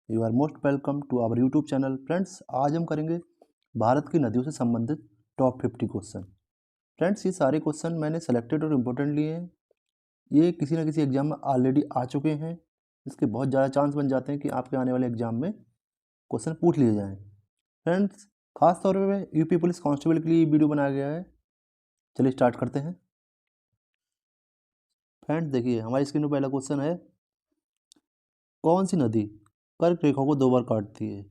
You are most welcome to our YouTube channel. Friends, आज हम करेंगे भारत की नदियों से संबंधित टॉप 50 क्वेश्चन। फ्रेंड्स, ये सारे क्वेश्चन मैंने सेलेक्टेड और इम्पोर्टेंट लिए हैं। ये किसी ना किसी एग्जाम में ऑलरेडी आ चुके हैं। इसके बहुत ज़्यादा चांस बन जाते हैं कि आपके आने वाले एग्जाम में क्वेश्चन पूछ लिए जाएँ। फ्रेंड्स, खास तौर पर यूपी पुलिस कांस्टेबल के लिए वीडियो बनाया गया है। चलिए स्टार्ट करते हैं। फ्रेंड्स, देखिए हमारी स्क्रीन पर पहला क्वेश्चन है, कौन सी नदी कर्क रेखा को 2 बार काटती है?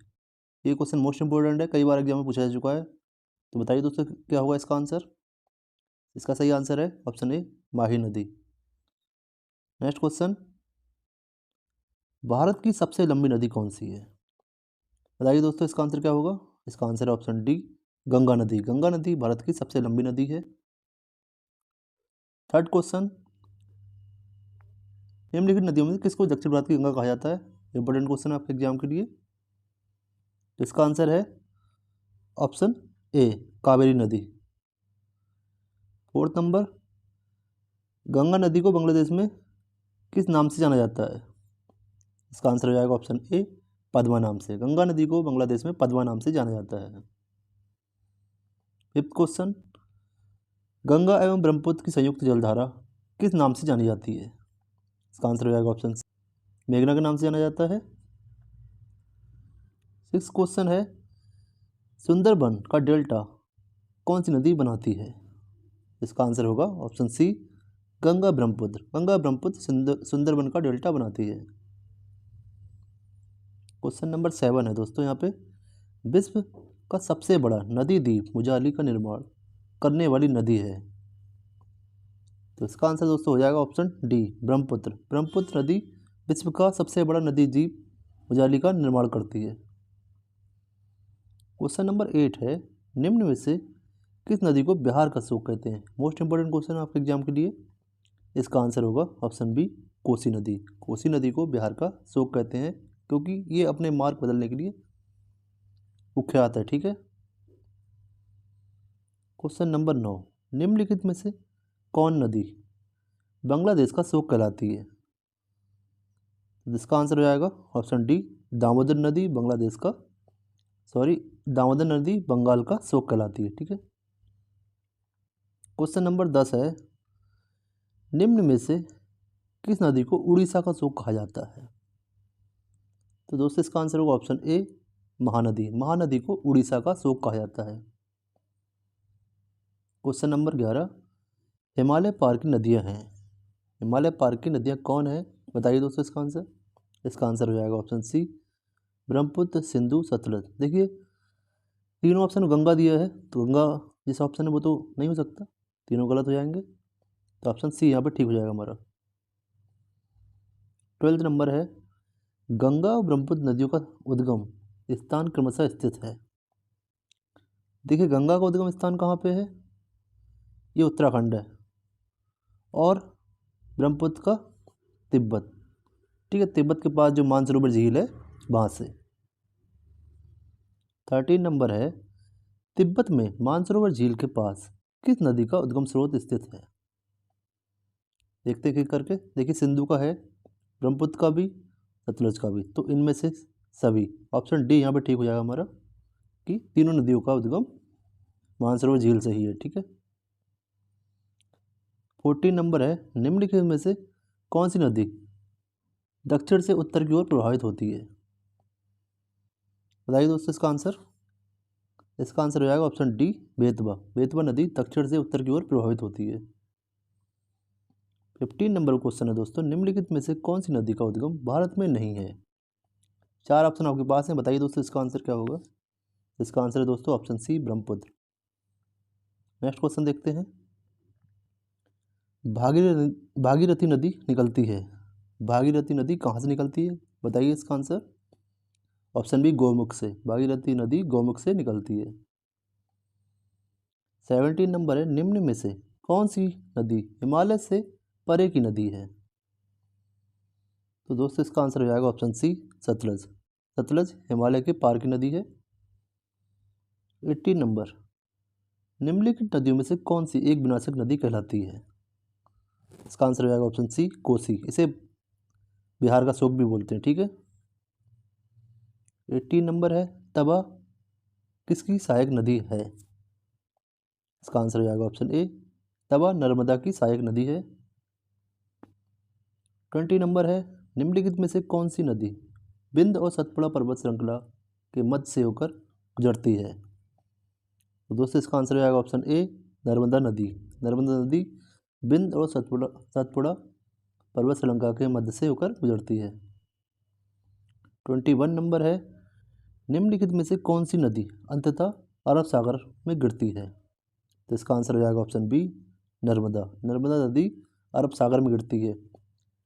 ये क्वेश्चन मोस्ट इंपॉर्टेंट है, कई बार एग्जाम में पूछा जा चुका है। तो बताइए दोस्तों क्या होगा इसका आंसर। इसका सही आंसर है ऑप्शन ए, माही नदी। नेक्स्ट क्वेश्चन, भारत की सबसे लंबी नदी कौन सी है? बताइए दोस्तों इसका आंसर क्या होगा। इसका आंसर है ऑप्शन डी, गंगा नदी। गंगा नदी भारत की सबसे लंबी नदी है। थर्ड क्वेश्चन, निम्नलिखित नदियों में किसको दक्षिण भारत की गंगा कहा जाता है? इंपॉर्टेंट क्वेश्चन है आपके एग्जाम के लिए। तो इसका आंसर है ऑप्शन ए, कावेरी नदी। फोर्थ नंबर, गंगा नदी को बांग्लादेश में किस नाम से जाना जाता है? इसका आंसर हो जाएगा ऑप्शन ए, पद्मा नाम से। गंगा नदी को बांग्लादेश में पद्मा नाम से जाना जाता है। फिफ्थ क्वेश्चन, गंगा एवं ब्रह्मपुत्र की संयुक्त जलधारा किस नाम से जानी जाती है? इसका आंसर हो जाएगा ऑप्शन सी, मेघना के नाम से जाना जाता है। सिक्स क्वेश्चन है, सुंदरबन का डेल्टा कौन सी नदी बनाती है? इसका आंसर होगा ऑप्शन सी, गंगा ब्रह्मपुत्र। गंगा ब्रह्मपुत्र सुंदरबन का डेल्टा बनाती है। क्वेश्चन नंबर 7 है दोस्तों, यहाँ पे विश्व का सबसे बड़ा नदी द्वीप मुजाली का निर्माण करने वाली नदी है। तो इसका आंसर दोस्तों हो जाएगा ऑप्शन डी, ब्रह्मपुत्र। ब्रह्मपुत्र नदी विश्व का सबसे बड़ा नदी द्वीप मुजाली का निर्माण करती है। क्वेश्चन नंबर 8 है, निम्न में से किस नदी को बिहार का शोक कहते हैं? मोस्ट इंपोर्टेंट क्वेश्चन है आपके एग्जाम के लिए। इसका आंसर होगा ऑप्शन बी, कोसी नदी। कोसी नदी को बिहार का शोक कहते हैं क्योंकि ये अपने मार्ग बदलने के लिए कुख्यात है। ठीक है। क्वेश्चन नंबर 9, निम्नलिखित में से कौन नदी बांग्लादेश का शोक कहलाती है? इसका आंसर हो जाएगा ऑप्शन डी, दामोदर नदी बांग्लादेश का दामोदर नदी बंगाल का शोक कहलाती है। ठीक है। क्वेश्चन नंबर 10 है, निम्न में से किस नदी को उड़ीसा का शोक कहा जाता है? तो दोस्तों इसका आंसर होगा ऑप्शन ए, महानदी। महानदी को उड़ीसा का शोक कहा जाता है। क्वेश्चन नंबर 11, हिमालय पार की नदियां हैं। हिमालय पार की नदियां कौन है? बताइए दोस्तों इसका आंसर। इसका आंसर हो जाएगा ऑप्शन सी, ब्रह्मपुत्र, सिंधु, सतलज। देखिए तीनों ऑप्शन गंगा दिया है, तो गंगा जिस ऑप्शन है वो तो नहीं हो सकता, तीनों गलत हो जाएंगे। तो ऑप्शन सी यहाँ पर ठीक हो जाएगा हमारा। 12th नंबर है, गंगा और ब्रह्मपुत्र नदियों का उद्गम स्थान क्रमशः स्थित है। देखिए गंगा का उद्गम स्थान कहाँ पे है? ये उत्तराखंड है। और ब्रह्मपुत्र का तिब्बत। ठीक है, तिब्बत के पास जो मानसरोवर झील है वहाँ से। 13 नंबर है, तिब्बत में मानसरोवर झील के पास किस नदी का उद्गम स्रोत स्थित है? देखते क्लिक करके। देखिए सिंधु का है, ब्रह्मपुत्र का भी, सतलज का भी। तो इनमें से सभी ऑप्शन डी यहाँ पे ठीक हो जाएगा हमारा कि तीनों नदियों का उद्गम मानसरोवर झील से ही है। ठीक है। 14 नंबर है, निम्नलिखित में से कौन सी नदी दक्षिण से उत्तर की ओर प्रवाहित होती है? बताइए दोस्तों इसका आंसर। इसका आंसर हो जाएगा ऑप्शन डी, बेतवा। बेतवा नदी दक्षिण से उत्तर की ओर प्रवाहित होती है। 15 नंबर क्वेश्चन है दोस्तों, निम्नलिखित में से कौन सी नदी का उद्गम भारत में नहीं है? 4 ऑप्शन आपके पास हैं, बताइए दोस्तों इसका आंसर क्या होगा। इसका आंसर है दोस्तों option C, Brahmaputra. Next question देखते हैं, भागीरथी नदी निकलती है। भागीरथी नदी कहाँ से निकलती है? बताइए इसका आंसर। ऑप्शन बी, गौमुख से। भागीरथी नदी गौमुख से निकलती है। 17 नंबर है, निम्न में से कौन सी नदी हिमालय से परे की नदी है? तो दोस्तों इसका आंसर हो जाएगा ऑप्शन सी, सतलज। सतलज हिमालय के पार की नदी है। 18 नंबर, निम्नलिखित नदियों में से कौन सी एक विनाशक नदी कहलाती है? इसका आंसर हो जाएगा ऑप्शन सी, कोसी। इसे बिहार का शोक भी बोलते हैं। ठीक है। 18 नंबर है तवा किसकी सहायक नदी है? इसका आंसर हो जाएगा ऑप्शन ए, तवा नर्मदा की सहायक नदी है। 20 नंबर है निम्नलिखित में से कौन सी नदी विंध्य और सतपुड़ा पर्वत श्रृंखला के मध्य से होकर गुजरती है? तो दोस्तों इसका आंसर हो जाएगा ऑप्शन ए, नर्मदा नदी। नर्मदा नदी विंध्य और सतपुड़ा पर्वत श्रृंखला के मध्य से होकर गुजरती है। 21 नंबर है निम्नलिखित में से कौन सी नदी अंततः अरब सागर में गिरती है? तो इसका आंसर हो जाएगा ऑप्शन बी, नर्मदा। नर्मदा नदी अरब सागर में गिरती है।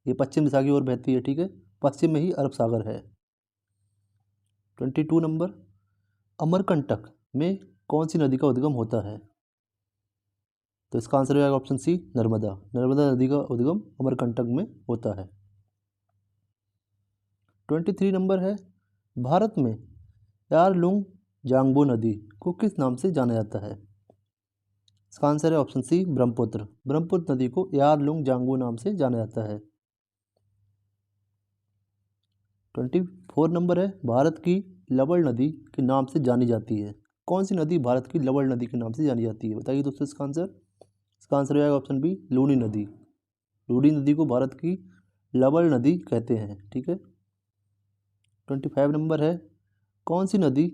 ये पश्चिम दिशा की ओर बहती है, ठीक है, पश्चिम में ही अरब सागर है। 22 नंबर अमरकंटक में कौन सी नदी का उद्गम होता है? तो इसका आंसर हो जाएगा ऑप्शन सी, नर्मदा। नर्मदा नदी का उद्गम अमरकंटक में होता है। 23 नंबर है भारत में यारलुंग जांगबो नदी को किस नाम से जाना जाता है? इसका आंसर है ऑप्शन सी, ब्रह्मपुत्र। ब्रह्मपुत्र नदी को यारलुंग जांगबो नाम से जाना जाता है। 24 नंबर है भारत की लवण नदी के नाम से जानी जाती है। कौन सी नदी भारत की लवण नदी के नाम से जानी जाती है? बताइए दोस्तों इसका आंसर। इसका आंसर हो जाएगा ऑप्शन बी, लूनी नदी। लूनी नदी को भारत की लवण नदी कहते हैं, ठीक है। 25 नंबर है कौन सी नदी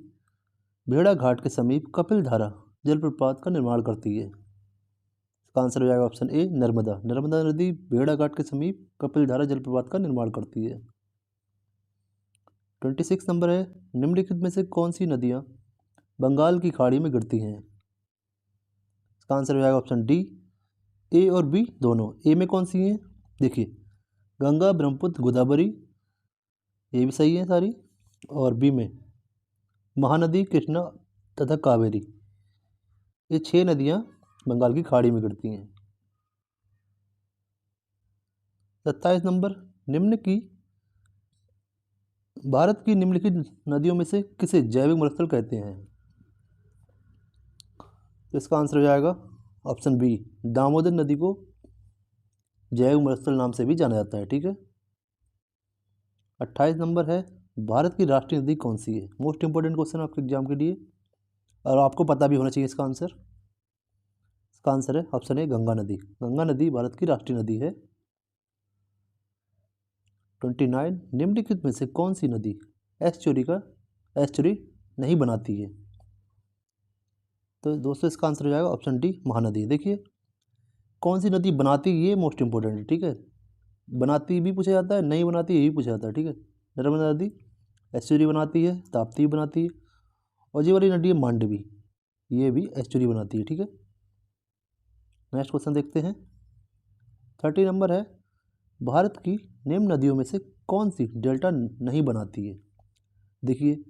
भेड़ा घाट के समीप कपिल धारा जलप्रपात का निर्माण करती है? इसका आंसर हो जाएगा ऑप्शन ए, नर्मदा। नर्मदा नदी भेड़ा घाट के समीप कपिल धारा जलप्रपात का निर्माण करती है। 26 नंबर है निम्नलिखित में से कौन सी नदियाँ बंगाल की खाड़ी में गिरती हैं? इसका आंसर हो जाएगा ऑप्शन डी, ए और बी दोनों। ए में कौन सी हैं? देखिए, गंगा, ब्रह्मपुत्र, गोदावरी, ये भी सही है सारी। और बी में महानदी, कृष्णा तथा कावेरी, ये 6 नदियाँ बंगाल की खाड़ी में गिरती हैं। 27 नंबर भारत की निम्नलिखित नदियों में से किसे जैविक मरुस्थल कहते हैं? तो इसका आंसर हो जाएगा ऑप्शन बी, दामोदर नदी को जैविक मरुस्थल नाम से भी जाना जाता है, ठीक है। 28 नंबर है भारत की राष्ट्रीय नदी कौन सी है? मोस्ट इंपॉर्टेंट क्वेश्चन आपके एग्जाम के लिए, और आपको पता भी होना चाहिए इसका आंसर। इसका आंसर है ऑप्शन ए, गंगा नदी। गंगा नदी भारत की राष्ट्रीय नदी है। 29 निम्नलिखित में से कौन सी नदी एस्चुरी नहीं बनाती है? तो दोस्तों इसका आंसर हो जाएगा ऑप्शन डी, महानदी। देखिए, कौन सी नदी बनाती है ये मोस्ट इंपॉर्टेंट है, ठीक है। बनाती भी पूछा जाता है, नहीं बनाती ये भी पूछा जाता है, ठीक है। नर्मदा नदी एस्चुरी बनाती है, ताप्ती भी बनाती है, और ये वाली नदी है मांडवी, ये भी एस्चुरी बनाती है, ठीक है। नेक्स्ट क्वेश्चन देखते हैं। 30 नंबर है भारत की निम्न नदियों में से कौन सी डेल्टा नहीं बनाती है? देखिए,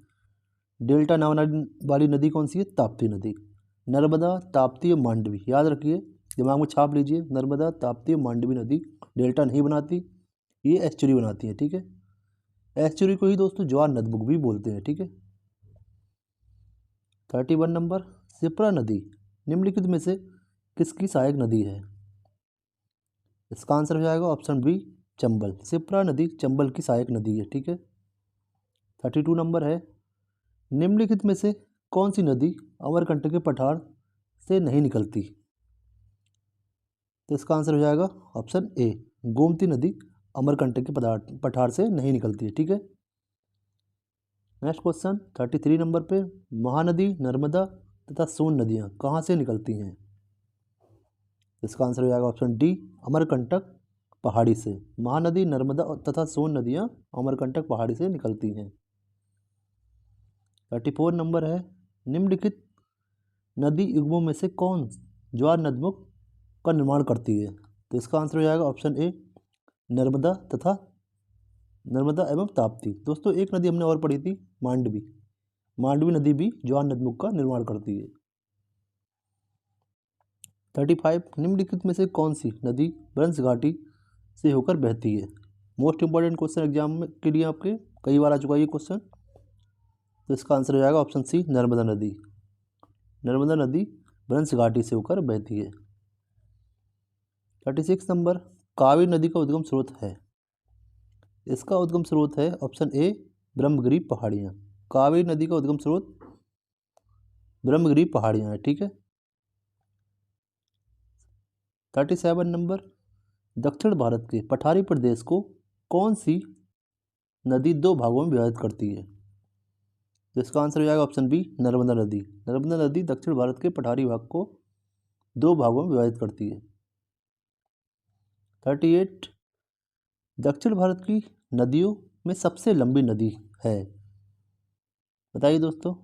डेल्टा ना बनाने वाली नदी कौन सी है? ताप्ती नदी। नर्मदा, ताप्ती और मांडवी, याद रखिए, दिमाग में छाप लीजिए। नर्मदा, ताप्ती और मांडवी नदी डेल्टा नहीं बनाती, ये एस्चुरी बनाती है, ठीक है। एस्चुरी को ही दोस्तों ज्वार नदबुक भी बोलते हैं, ठीक है। 31 नंबर शिप्रा नदी निम्नलिखित में से किसकी सहायक नदी है? इसका आंसर हो जाएगा ऑप्शन बी, चंबल। शिप्रा नदी चंबल की सहायक नदी है, ठीक है। 32 नंबर है निम्नलिखित में से कौन सी नदी अमरकंटक के पठार से नहीं निकलती? तो इसका आंसर हो जाएगा ऑप्शन ए, गोमती नदी अमरकंटक के पठार से नहीं निकलती है, ठीक है। नेक्स्ट क्वेश्चन 33 नंबर पे, महानदी, नर्मदा तथा सोन नदियाँ कहाँ से निकलती हैं? इसका आंसर हो जाएगा ऑप्शन डी, अमरकंटक पहाड़ी से। महानदी, नर्मदा तथा सोन नदियाँ अमरकंटक पहाड़ी से निकलती हैं। 34 नंबर है निम्नलिखित नदी युग्मों में से कौन ज्वार नदमुख का निर्माण करती है? तो इसका आंसर हो जाएगा ऑप्शन ए, नर्मदा एवं ताप्ती। दोस्तों एक नदी हमने और पढ़ी थी, मांडवी। मांडवी नदी भी ज्वार नदमुख का निर्माण करती है। 35 निम्नलिखित में से कौन सी नदी ब्रंश घाटी से होकर बहती है? मोस्ट इंपॉर्टेंट क्वेश्चन एग्जाम में के लिए आपके कई बार आ चुका है ये क्वेश्चन। तो इसका आंसर हो जाएगा ऑप्शन सी, नर्मदा नदी। नर्मदा नदी ब्रंश घाटी से होकर बहती है। 36 नंबर कावेरी नदी का उद्गम स्रोत है? इसका उद्गम स्रोत है ऑप्शन ए, ब्रह्मगिरी पहाड़ियाँ। कावेरी नदी का उद्गम स्रोत ब्रह्मगिरी पहाड़ियाँ हैं, ठीक है। 37 नंबर, दक्षिण भारत के पठारी प्रदेश को कौन सी नदी दो भागों में विभाजित करती है? तो इसका आंसर हो जाएगा ऑप्शन बी, नर्मदा नदी। नर्मदा नदी दक्षिण भारत के पठारी भाग को दो भागों में विभाजित करती है। 38, दक्षिण भारत की नदियों में सबसे लंबी नदी है, बताइए दोस्तों।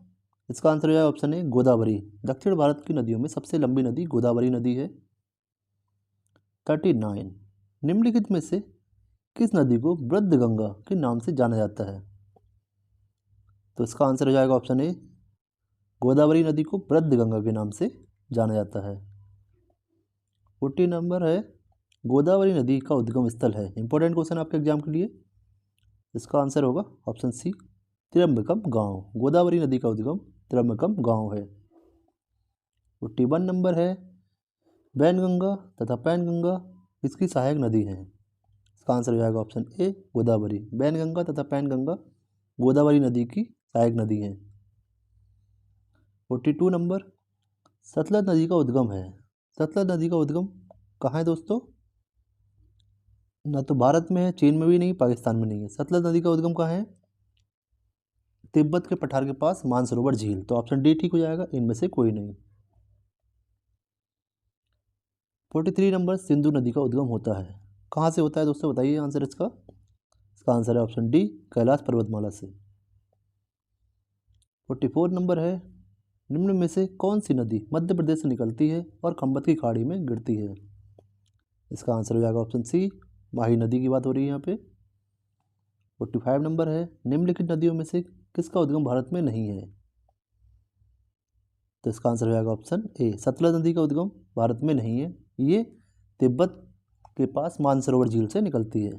इसका आंसर हो जाएगा ऑप्शन ए, गोदावरी। दक्षिण भारत की नदियों में सबसे लंबी नदी गोदावरी नदी है। 39, निम्नलिखित में से किस नदी को वृद्ध गंगा के नाम से जाना जाता है? तो इसका आंसर हो जाएगा ऑप्शन ए, गोदावरी नदी को वृद्ध गंगा के नाम से जाना जाता है। 40 नंबर है, गोदावरी नदी का उद्गम स्थल है। इंपॉर्टेंट क्वेश्चन आपके एग्जाम के लिए। इसका आंसर होगा ऑप्शन सी, त्र्यंबकम गांव। गोदावरी नदी का उद्गम त्र्यंबकम गांव है। 41 नंबर है, वैनगंगा तथा पैनगंगा किसकी सहायक नदी है? इसका आंसर हो जाएगा ऑप्शन ए, गोदावरी। वैनगंगा तथा पैनगंगा गोदावरी नदी की सहायक नदी है। 42 नंबर, सतलज नदी का उद्गम है। सतलज नदी का उद्गम कहाँ है दोस्तों? ना तो भारत में है, चीन में भी नहीं, पाकिस्तान में नहीं है। सतलज नदी का उद्गम कहाँ है? तिब्बत के पठार के पास मानसरोवर झील। तो ऑप्शन डी ठीक हो जाएगा, इनमें से कोई नहीं। 43 नंबर, सिंधु नदी का उद्गम होता है। कहाँ से होता है दोस्तों, बताइए आंसर इसका। इसका आंसर है ऑप्शन डी, कैलाश पर्वतमाला से। 44 नंबर है, निम्न में से कौन सी नदी मध्य प्रदेश से निकलती है और खंबत की खाड़ी में गिरती है? इसका आंसर हो जाएगा ऑप्शन सी, माही नदी की बात हो रही है यहाँ पे। 45 नंबर है, निम्नलिखित नदियों में से किसका उद्गम भारत में नहीं है? तो इसका आंसर हो जाएगा ऑप्शन ए, सतलज नदी का उद्गम भारत में नहीं है। ये तिब्बत के पास मानसरोवर झील से निकलती है।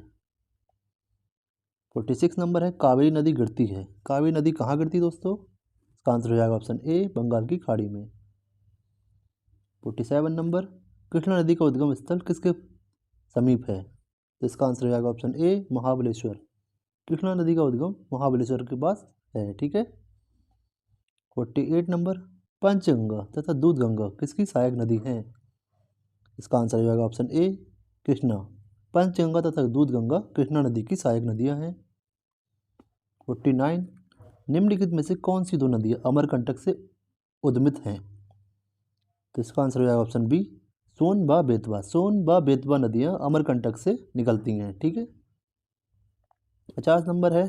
46 नंबर है, कावेरी नदी गिरती है। कावेरी नदी कहाँ गिरती है दोस्तों? इसका आंसर हो जाएगा ऑप्शन ए, बंगाल की खाड़ी में। 47 नंबर, कृष्णा नदी का उद्गम स्थल किसके समीप है? तो इसका आंसर हो जाएगा ऑप्शन ए, महाबलेश्वर। कृष्णा नदी का उद्गम महाबलेश्वर के पास है, ठीक है। 48 नंबर, पंचगंगा तथा दूधगंगा किसकी सहायक नदी है? इसका आंसर हो जाएगा ऑप्शन ए, कृष्णा। पंचगंगा तथा दूधगंगा कृष्णा नदी की सहायक नदियां हैं। 49, निम्नलिखित में से कौन सी दो नदियां अमरकंटक से उद्गमित हैं? तो इसका आंसर हो जाएगा ऑप्शन बी, सोन व बेतवा। सोन व बेतवा नदियां अमरकंटक से निकलती हैं, ठीक है। 50 नंबर है,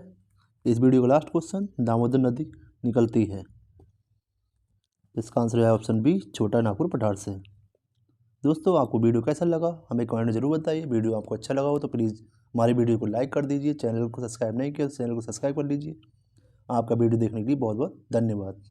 इस वीडियो का लास्ट क्वेश्चन, दामोदर नदी निकलती है। इसका आंसर है ऑप्शन बी, छोटा नागपुर पठार से। दोस्तों आपको वीडियो कैसा लगा हमें कमेंट में जरूर बताइए। वीडियो आपको अच्छा लगा हो तो प्लीज़ हमारी वीडियो को लाइक कर दीजिए। चैनल को सब्सक्राइब नहीं किया तो चैनल को सब्सक्राइब कर लीजिए। आपका वीडियो देखने के लिए बहुत बहुत धन्यवाद।